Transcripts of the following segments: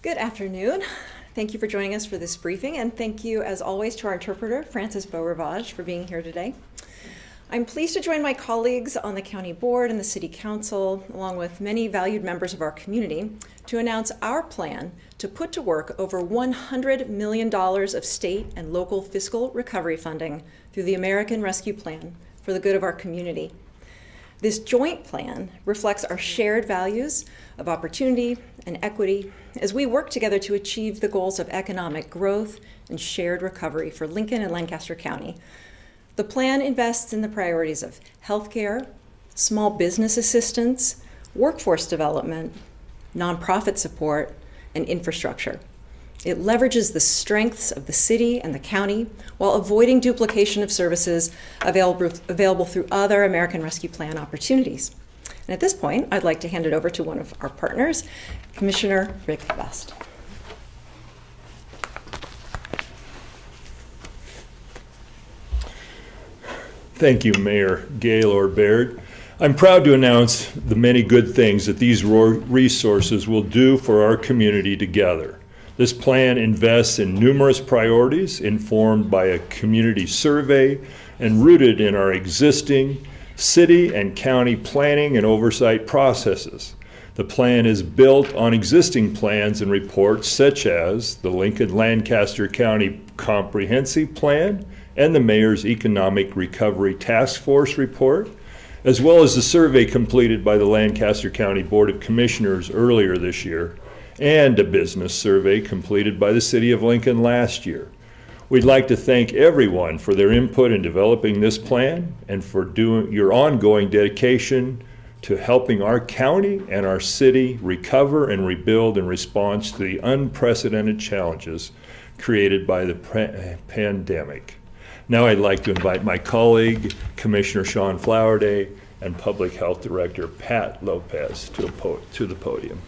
Good afternoon. Thank you for joining us for this briefing, and thank you, as always, to our interpreter, Francis Beaurivage, for being here today. I'm pleased to join my colleagues on the County Board and the City Council, along with many valued members of our community, to announce our plan to put to work over $100 million of state and local fiscal recovery funding through the American Rescue Plan for the good of our community. This joint plan reflects our shared values of opportunity and equity as we work together to achieve the goals of economic growth and shared recovery for Lincoln and Lancaster County. The plan invests in the priorities of healthcare, small business assistance, workforce development, nonprofit support, and infrastructure. It leverages the strengths of the city and the county while avoiding duplication of services available through other American Rescue Plan opportunities. And at this point, I'd like to hand it over to one of our partners, Commissioner Rick Vest. Thank you, Mayor Gaylord Baird. I'm proud to announce the many good things that these resources will do for our community together. This plan invests in numerous priorities informed by a community survey and rooted in our existing city and county planning and oversight processes. The plan is built on existing plans and reports such as the Lincoln-Lancaster County Comprehensive Plan and the Mayor's Economic Recovery Task Force report, as well as the survey completed by the Lancaster County Board of Commissioners earlier this year, and a business survey completed by the City of Lincoln last year. We'd like to thank everyone for their input in developing this plan and for your ongoing dedication to helping our county and our city recover and rebuild in response to the unprecedented challenges created by the pandemic. Now I'd like to invite my colleague, Commissioner Sean Flowerday, and Public Health Director Pat Lopez to the podium.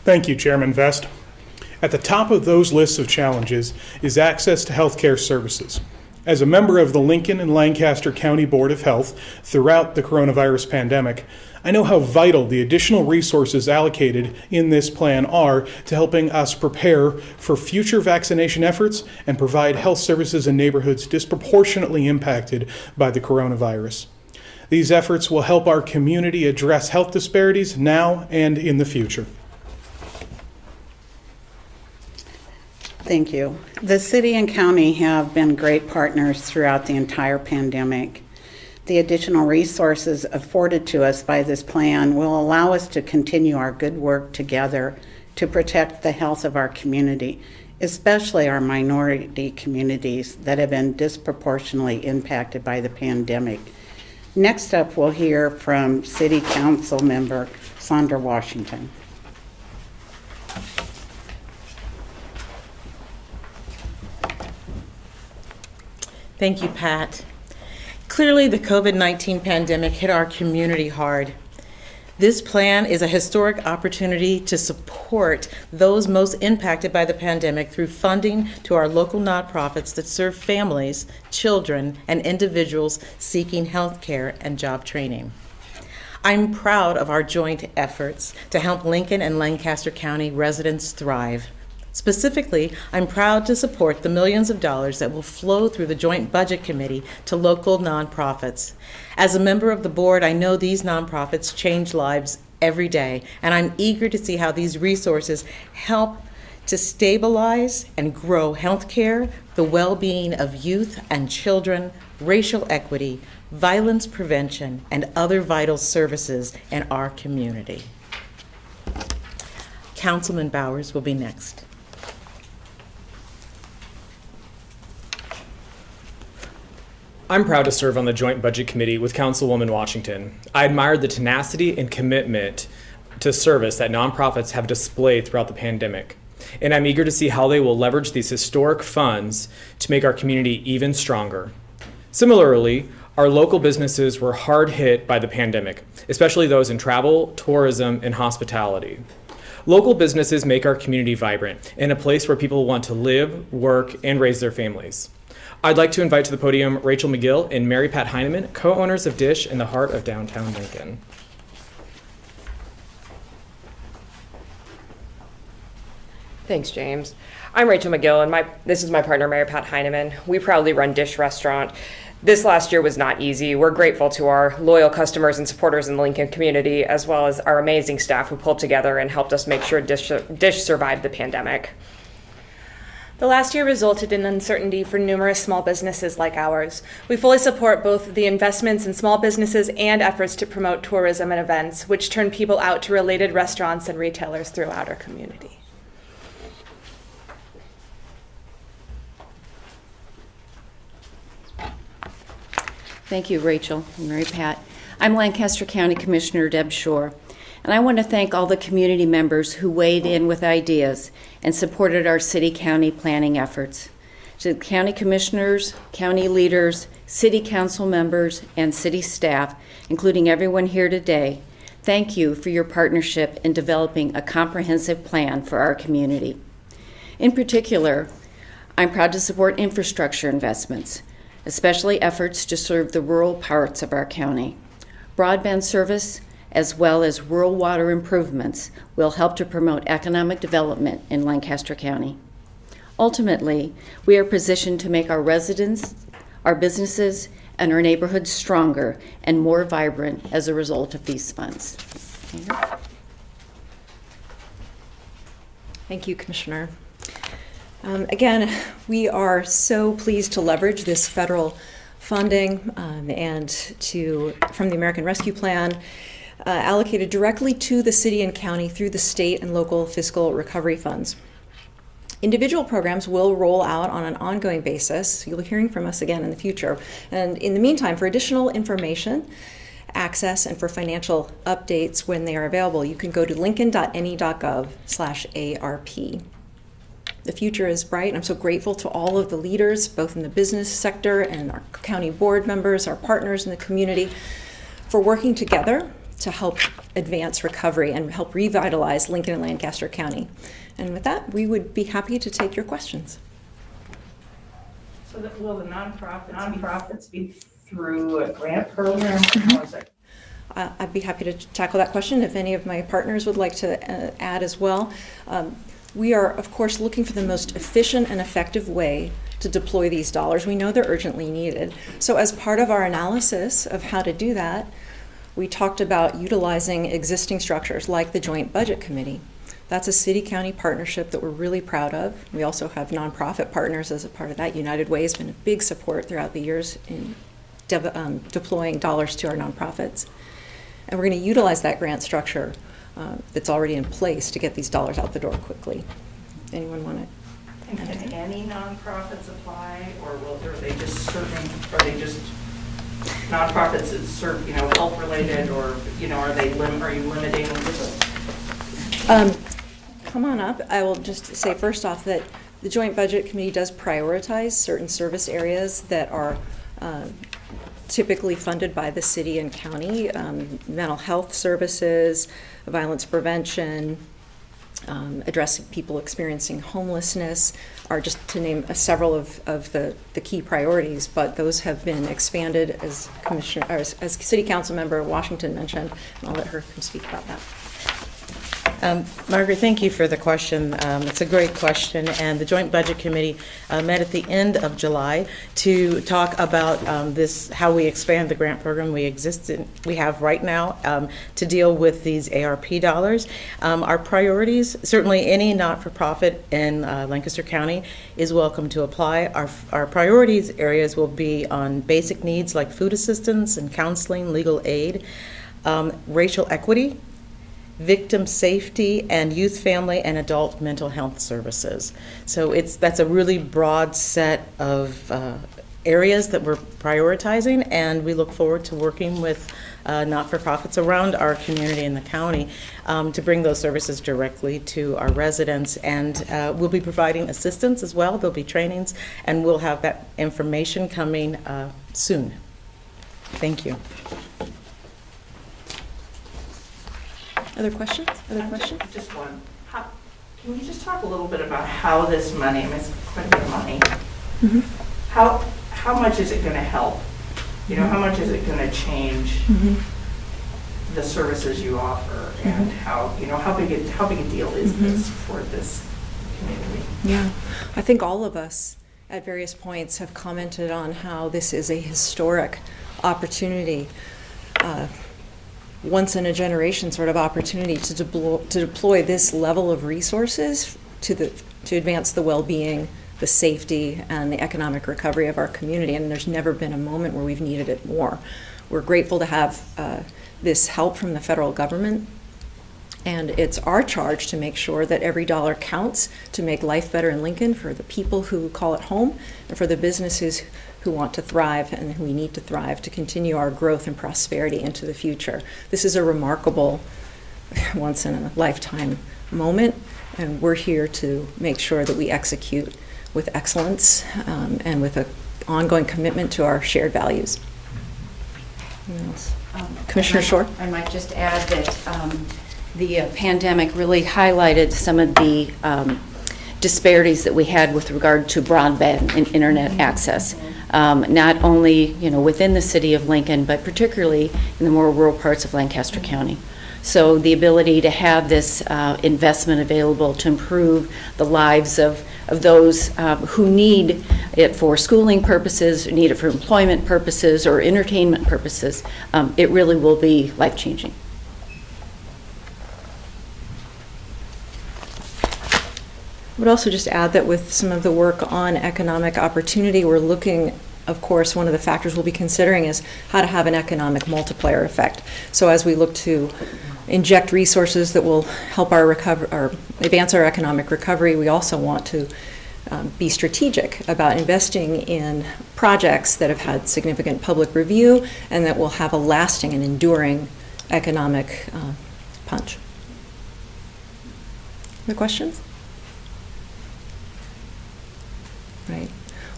Thank you, Chairman Vest. At the top of those lists of challenges is access to healthcare services. As a member of the Lincoln and Lancaster County Board of Health throughout the coronavirus pandemic, I know how vital the additional resources allocated in this plan are to helping us prepare for future vaccination efforts and provide health services in neighborhoods disproportionately impacted by the coronavirus. These efforts will help our community address health disparities now and in the future. Thank you. The city and county have been great partners throughout the entire pandemic. The additional resources afforded to us by this plan will allow us to continue our good work together to protect the health of our community, especially our minority communities that have been disproportionately impacted by the pandemic. Next up, we'll hear from City Council member Sandra Washington. Thank you, Pat. Clearly, the COVID-19 pandemic hit our community hard. This plan is a historic opportunity to support those most impacted by the pandemic through funding to our local nonprofits that serve families, children, and individuals seeking health care and job training. I'm proud of our joint efforts to help Lincoln and Lancaster County residents thrive. Specifically, I'm proud to support the millions of dollars that will flow through the Joint Budget Committee to local nonprofits. As a member of the board, I know these nonprofits change lives every day, and I'm eager to see how these resources help to stabilize and grow healthcare, the well-being of youth and children, racial equity, violence prevention, and other vital services in our community. Councilman Bowers will be next. I'm proud to serve on the Joint Budget Committee with Councilwoman Washington. I admire the tenacity and commitment to service that nonprofits have displayed throughout the pandemic. And I'm eager to see how they will leverage these historic funds to make our community even stronger. Similarly, our local businesses were hard hit by the pandemic, especially those in travel, tourism, and hospitality. Local businesses make our community vibrant and a place where people want to live, work, and raise their families. I'd like to invite to the podium Rachel McGill and Mary Pat Heineman, co-owners of Dish in the heart of downtown Lincoln. Thanks, James. I'm Rachel McGill, and this is my partner, Mary Pat Heineman. We proudly run Dish Restaurant. This last year was not easy. We're grateful to our loyal customers and supporters in the Lincoln community, as well as our amazing staff who pulled together and helped us make sure Dish survived the pandemic. The last year resulted in uncertainty for numerous small businesses like ours. We fully support both the investments in small businesses and efforts to promote tourism and events, which turn people out to related restaurants and retailers throughout our community. Thank you, Rachel and Mary Pat. I'm Lancaster County Commissioner Deb Shore, and I want to thank all the community members who weighed in with ideas and supported our city-county planning efforts. To the county commissioners, county leaders, city council members, and city staff, including everyone here today, thank you for your partnership in developing a comprehensive plan for our community. In particular, I'm proud to support infrastructure investments, especially efforts to serve the rural parts of our county. Broadband service, as well as rural water improvements, will help to promote economic development in Lancaster County. Ultimately, we are positioned to make our residents, our businesses, and our neighborhoods stronger and more vibrant as a result of these funds. Thank you, Commissioner. Again, we are so pleased to leverage this federal funding from the American Rescue Plan allocated directly to the city and county through the state and local fiscal recovery funds. Individual programs will roll out on an ongoing basis. You'll be hearing from us again in the future. And in the meantime, for additional information, access, and for financial updates when they are available, you can go to lincoln.ne.gov/ARP. The future is bright. I'm so grateful to all of the leaders, both in the business sector and our county board members, our partners in the community, for working together to help advance recovery and help revitalize Lincoln and Lancaster County. And with that, we would be happy to take your questions. So will the nonprofits be through a grant program? How is it? I'd be happy to tackle that question if any of my partners would like to add as well. We are, of course, looking for the most efficient and effective way to deploy these dollars. We know they're urgently needed. So as part of our analysis of how to do that, we talked about utilizing existing structures like the Joint Budget Committee. That's a city-county partnership that we're really proud of. We also have nonprofit partners as a part of that. United Way has been a big support throughout the years in deploying dollars to our nonprofits. And we're going to utilize that grant structure that's already in place to get these dollars out the door quickly. Anyone want to? And can any nonprofits apply, or are they just serving? Are they just nonprofits that serve, health related, or are you limiting? Come on up. I will just say first off that the Joint Budget Committee does prioritize certain service areas that are typically funded by the city and county, mental health services, violence prevention, addressing people experiencing homelessness are just to name several of the key priorities, but those have been expanded as City Council Member Washington mentioned, and I'll let her come speak about that. Margaret, thank you for the question. It's a great question, and the Joint Budget Committee met at the end of July to talk about how we expand the grant program we have right now to deal with these ARP dollars. Our priorities, certainly any not-for-profit in Lancaster County is welcome to apply. Our priorities areas will be on basic needs like food assistance and counseling, legal aid, racial equity, victim safety, and youth, family, and adult mental health services. So that's a really broad set of areas that we're prioritizing, and we look forward to working with not-for-profits around our community in the county to bring those services directly to our residents. And we'll be providing assistance as well. There'll be trainings, and we'll have that information coming soon. Thank you. Other questions? Just one. Can you just talk a little bit about how this money, it's quite a bit of money, how how much is it going to help? You know, how much is it going to change the services you offer, and how, you know, how big a deal is this for this community? Yeah, I think all of us at various points have commented on how this is a historic opportunity, once in a generation sort of opportunity to deploy this level of resources to advance the well-being, the safety, and the economic recovery of our community. And there's never been a moment where we've needed it more. We're grateful to have this help from the federal government. And it's our charge to make sure that every dollar counts to make life better in Lincoln for the people who call it home and for the businesses who want to thrive and who we need to thrive to continue our growth and prosperity into the future. This is a remarkable, once in a lifetime moment, and we're here to make sure that we execute with excellence and with an ongoing commitment to our shared values. Anyone else? Commissioner Shore? I might just add that the pandemic really highlighted some of the disparities that we had with regard to broadband and internet access, not only within the city of Lincoln, but particularly in the more rural parts of Lancaster County. So the ability to have this investment available to improve the lives of those who need it for schooling purposes, need it for employment purposes, or entertainment purposes, it really will be life-changing. I would also just add that with some of the work on economic opportunity, we're looking, of course, one of the factors we'll be considering is how to have an economic multiplier effect. So as we look to inject resources that will help our advance our economic recovery, we also want to be strategic about investing in projects that have had significant public review and that will have a lasting and enduring economic punch. Other questions? Right.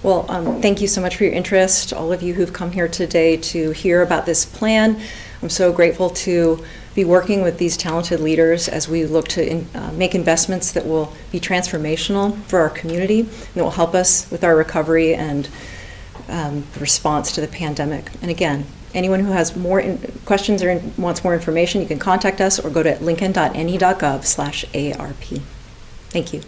Well, thank you so much for your interest, all of you who've come here today to hear about this plan. I'm so grateful to be working with these talented leaders as we look to make investments that will be transformational for our community and that will help us with our recovery and the response to the pandemic. And again, anyone who has more questions or wants more information, you can contact us or go to lincoln.ne.gov/ARP. Thank you.